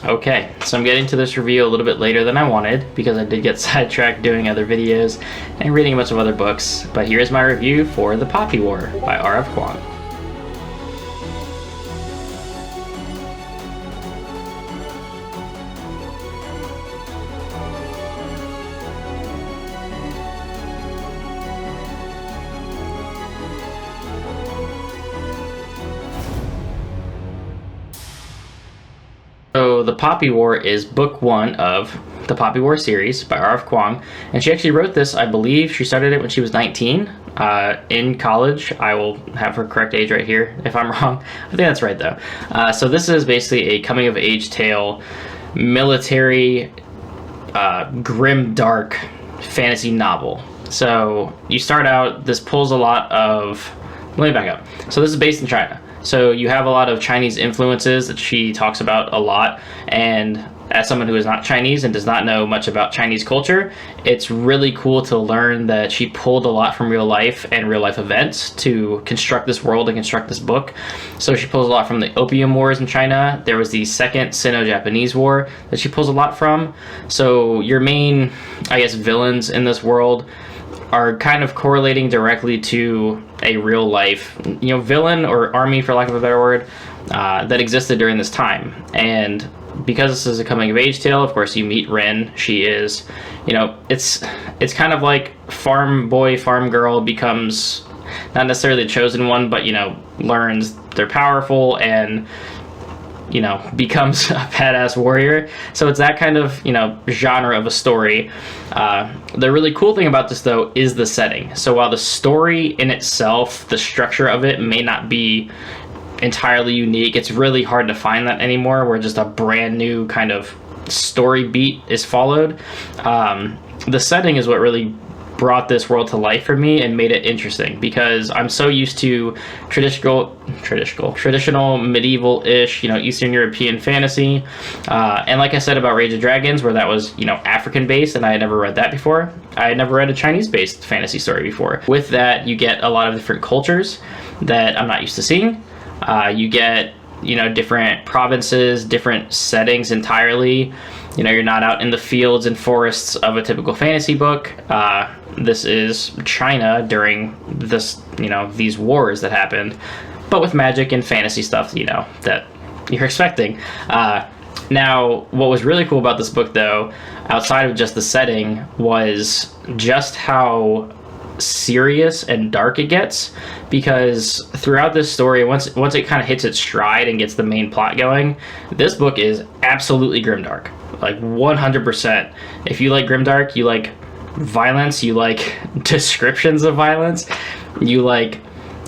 Okay, so I'm getting to this review a little bit later than I wanted because I did get sidetracked doing other videos and reading a bunch of other books, but here's my review for The Poppy War by R.F. Kuang. So The Poppy War is book one of the Poppy War series by R.F. Kuang, and she actually wrote this, I believe, she started it when she was 19 in college. I will have her correct age right here if I'm wrong. I think that's right though. So this is basically a coming-of-age tale, military, grim, dark fantasy novel. So you start out, this pulls a lot of, let me back up. So this is based in China. So you have a lot of Chinese influences that she talks about a lot, and as someone who is not Chinese and does not know much about Chinese culture, it's really cool to learn that she pulled a lot from real life and real life events to construct this world and construct this book. So she pulls a lot from the Opium Wars in China. There was the Second Sino-Japanese War that she pulls a lot from. So your main, I guess, villains in this world are kind of correlating directly to a real life, villain or army, for lack of a better word, that existed during this time. And because this is a coming of age tale, of course you meet Rin. She is, it's kind of like farm boy, farm girl becomes not necessarily the chosen one, but learns they're powerful and becomes a badass warrior. So it's that kind of, genre of a story. The really cool thing about this, though, is the setting. So while the story in itself, the structure of it may not be entirely unique, it's really hard to find that anymore, where just a brand new kind of story beat is followed. The setting is what really brought this world to life for me and made it interesting, because I'm so used to traditional medieval-ish, Eastern European fantasy, and like I said about Rage of Dragons, where that was African-based, and I had never read that before. I had never read a Chinese-based fantasy story before. With that, you get a lot of different cultures that I'm not used to seeing. You get different provinces, different settings entirely. You're not out in the fields and forests of a typical fantasy book. This is China during this, these wars that happened, but with magic and fantasy stuff, that you're expecting. Now, what was really cool about this book, though, outside of just the setting, was just how serious and dark it gets, because throughout this story, once it kind of hits its stride and gets the main plot going, this book is absolutely grimdark, like 100%. If you like grimdark, you like violence, you like descriptions of violence, you like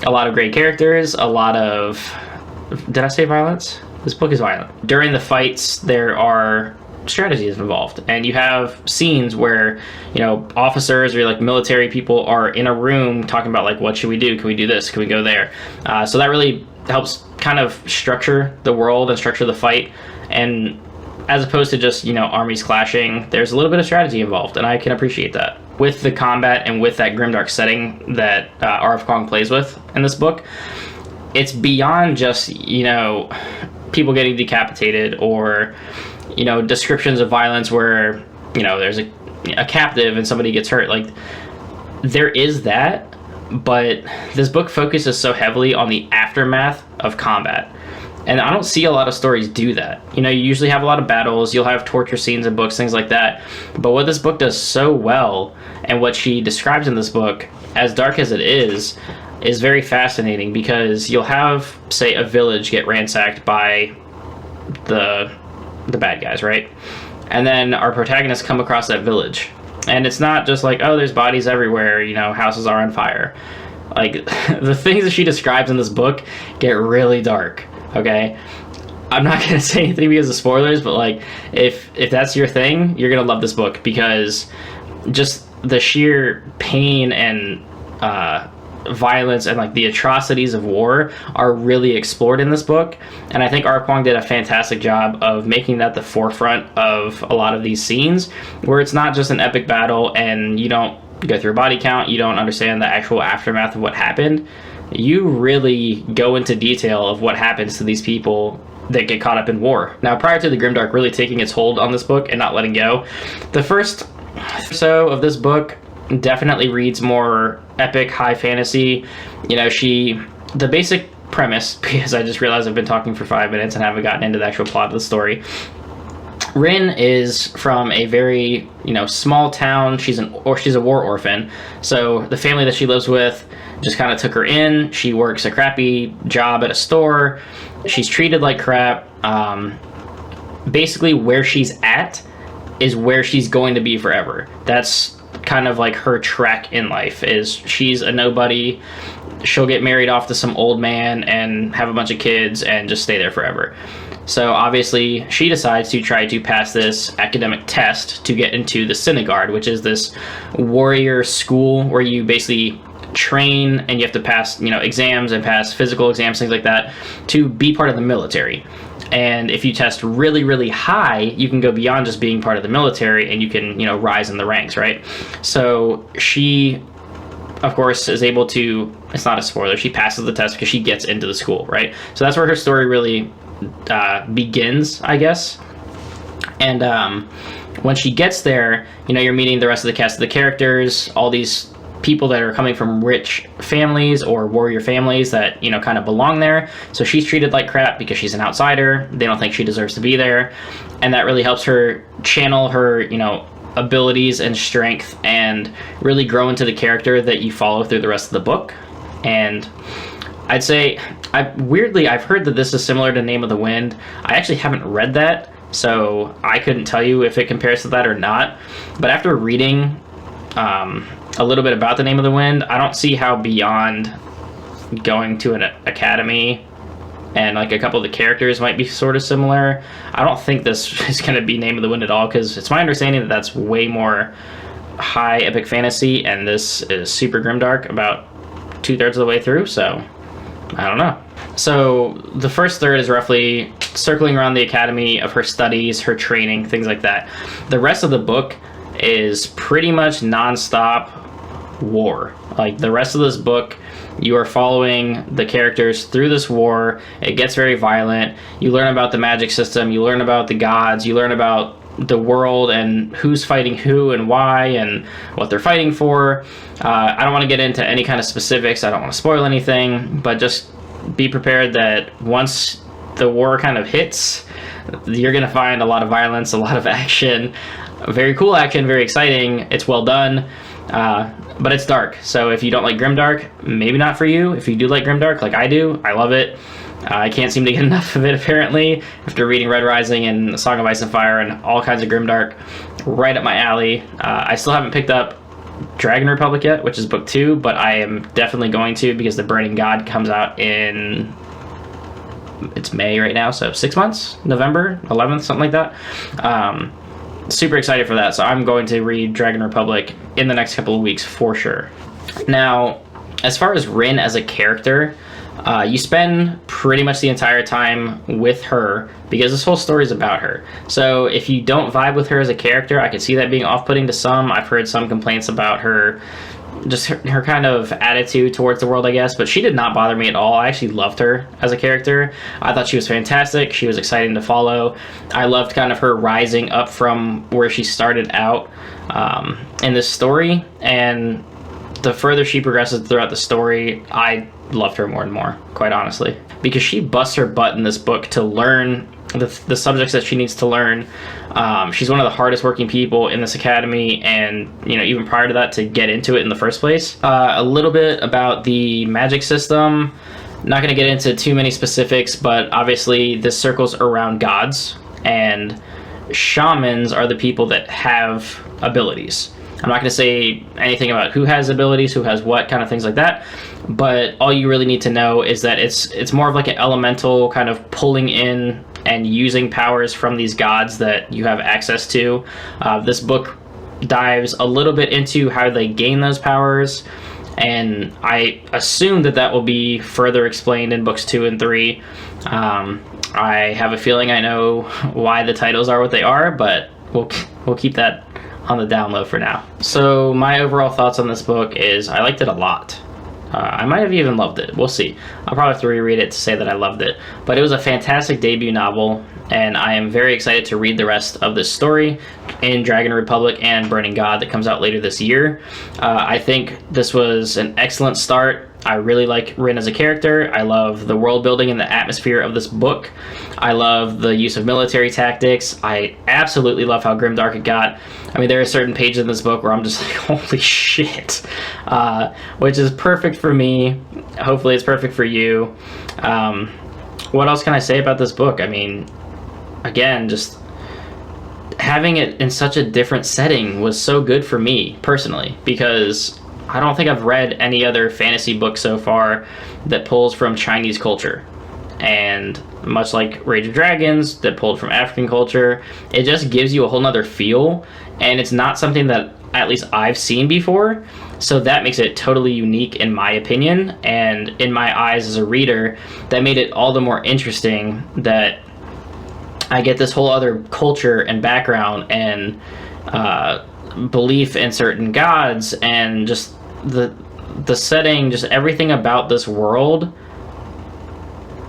a lot of great characters, a lot of, did I say violence? This book is violent. During the fights, there are strategies involved, and you have scenes where officers or military people are in a room talking about what should we do, can we do this, can we go there, so that really helps kind of structure the world and structure the fight, and as opposed to just armies clashing, there's a little bit of strategy involved, and I can appreciate that. With the combat and with that grimdark setting that R.F. Kuang plays with in this book, it's beyond just people getting decapitated or descriptions of violence where there's a captive and somebody gets hurt. There is that, but this book focuses so heavily on the aftermath of combat, and I don't see a lot of stories do that. You usually have a lot of battles, you'll have torture scenes in books, things like that, but what this book does so well, and what she describes in this book, as dark as it is very fascinating, because you'll have, say, a village get ransacked by the bad guys, right? And then our protagonists come across that village, and it's not just oh, there's bodies everywhere, houses are on fire. The things that she describes in this book get really dark, okay? I'm not gonna say anything because of spoilers, but if that's your thing, you're gonna love this book, because just the sheer pain and violence and the atrocities of war are really explored in this book, and I think R. Kuang did a fantastic job of making that the forefront of a lot of these scenes, where it's not just an epic battle and you don't go through a body count, you don't understand the actual aftermath of what happened. You really go into detail of what happens to these people that get caught up in war. Now, prior to the grimdark really taking its hold on this book and not letting go, the first or so of this book definitely reads more epic, high fantasy. You know, the basic premise, because I just realized I've been talking for 5 minutes and haven't gotten into the actual plot of the story. Rin is from a very, small town. She's a war orphan. So the family that she lives with just kind of took her in. She works a crappy job at a store. She's treated like crap. Basically, where she's at is where she's going to be forever. That's kind of like her track in life, is she's a nobody. She'll get married off to some old man and have a bunch of kids and just stay there forever. So obviously she decides to try to pass this academic test to get into the Sinegard, which is this warrior school where you basically train and you have to pass, exams and pass physical exams, things like that, to be part of the military. And if you test really, really high, you can go beyond just being part of the military and you can, rise in the ranks, right? So she, of course, is able to, it's not a spoiler, she passes the test because she gets into the school, right? So that's where her story really begins, I guess. And when she gets there, you're meeting the rest of the cast of the characters, all these people that are coming from rich families or warrior families that, kind of belong there. So she's treated like crap because she's an outsider. They don't think she deserves to be there. And that really helps her channel her, abilities and strength and really grow into the character that you follow through the rest of the book. And I'd say, I've heard that this is similar to Name of the Wind. I actually haven't read that, so I couldn't tell you if it compares to that or not. But after reading a little bit about the Name of the Wind, I don't see how beyond going to an academy and like a couple of the characters might be sort of similar. I don't think this is going to be Name of the Wind at all, because it's my understanding that that's way more high epic fantasy, and this is super grimdark about 2/3 of the way through, so I don't know. So the first third is roughly circling around the academy of her studies, her training, things like that. The rest of the book is pretty much non-stop war. Like, the rest of this book, you are following the characters through this war. It gets very violent. You learn about the magic system, you learn about the gods, you learn about the world and who's fighting who and why and what they're fighting for. I don't want to get into any kind of specifics. I don't want to spoil anything, but just be prepared that once the war kind of hits, you're going to find a lot of violence, a lot of action, very cool action, very exciting. It's well done, but it's dark. So if you don't like grimdark, maybe not for you. If you do like grimdark, like I do, I love it. I can't seem to get enough of it, apparently, after reading Red Rising and Song of Ice and Fire and all kinds of grimdark. Right up my alley. I still haven't picked up Dragon Republic yet, which is book 2, but I am definitely going to, because The Burning God comes out in, it's May right now, so 6 months? November 11th, something like that. Super excited for that, so I'm going to read Dragon Republic in the next couple of weeks for sure. Now, as far as Rin as a character, you spend pretty much the entire time with her because this whole story is about her. So if you don't vibe with her as a character, I could see that being off-putting to some. I've heard some complaints about her, just her kind of attitude towards the world, I guess, but she did not bother me at all. I actually loved her as a character. I thought she was fantastic. She was exciting to follow. I loved kind of her rising up from where she started out in this story, and the further she progresses throughout the story, I loved her more and more, quite honestly, because she busts her butt in this book to learn the subjects that she needs to learn. She's one of the hardest working people in this academy, and even prior to that, to get into it in the first place. A little bit about the magic system. Not going to get into too many specifics, but obviously this circles around gods, and shamans are the people that have abilities. I'm not going to say anything about who has abilities, who has what, kind of things like that, but all you really need to know is that it's more of like an elemental kind of pulling in and using powers from these gods that you have access to. This book dives a little bit into how they gain those powers, and I assume that will be further explained in books 2 and 3. I have a feeling I know why the titles are what they are, but we'll keep that on the down low for now. So my overall thoughts on this book is I liked it a lot. I might have even loved it. We'll see. I'll probably have to reread it to say that I loved it. But it was a fantastic debut novel, and I am very excited to read the rest of this story in Dragon Republic and Burning God that comes out later this year. I think this was an excellent start. I really like Rin as a character. I love the world building and the atmosphere of this book. I love the use of military tactics. I absolutely love how grimdark it got. I mean, there are certain pages in this book where I'm just like, holy shit, which is perfect for me. Hopefully it's perfect for you. What else can I say about this book? I mean, again, just having it in such a different setting was so good for me personally, because I don't think I've read any other fantasy book so far that pulls from Chinese culture. And much like Rage of Dragons that pulled from African culture, it just gives you a whole nother feel, and it's not something that at least I've seen before, so that makes it totally unique in my opinion, and in my eyes as a reader, that made it all the more interesting that I get this whole other culture and background and belief in certain gods, and just the setting, just everything about this world,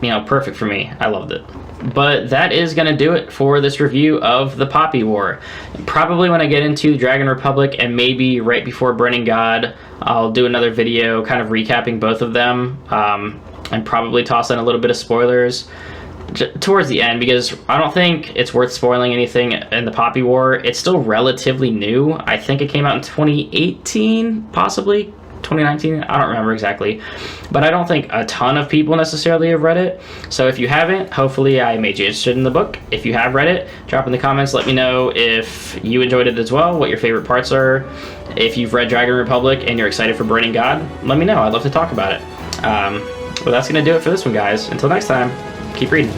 you know, perfect for me. I loved it. But that is going to do it for this review of the Poppy War. Probably when I get into Dragon Republic and maybe right before Burning God, I'll do another video kind of recapping both of them, and probably toss in a little bit of spoilers towards the end, because I don't think it's worth spoiling anything in the Poppy War. It's still relatively new. I think it came out in 2018, possibly 2019. I don't remember exactly, but I don't think a ton of people necessarily have read it. So if you haven't, hopefully I made you interested in the book. If you have read it, drop in the comments. Let me know if you enjoyed it as well, what your favorite parts are. If you've read Dragon Republic and you're excited for Burning God, let me know. I'd love to talk about it. But that's going to do it for this one, guys. Until next time, keep reading.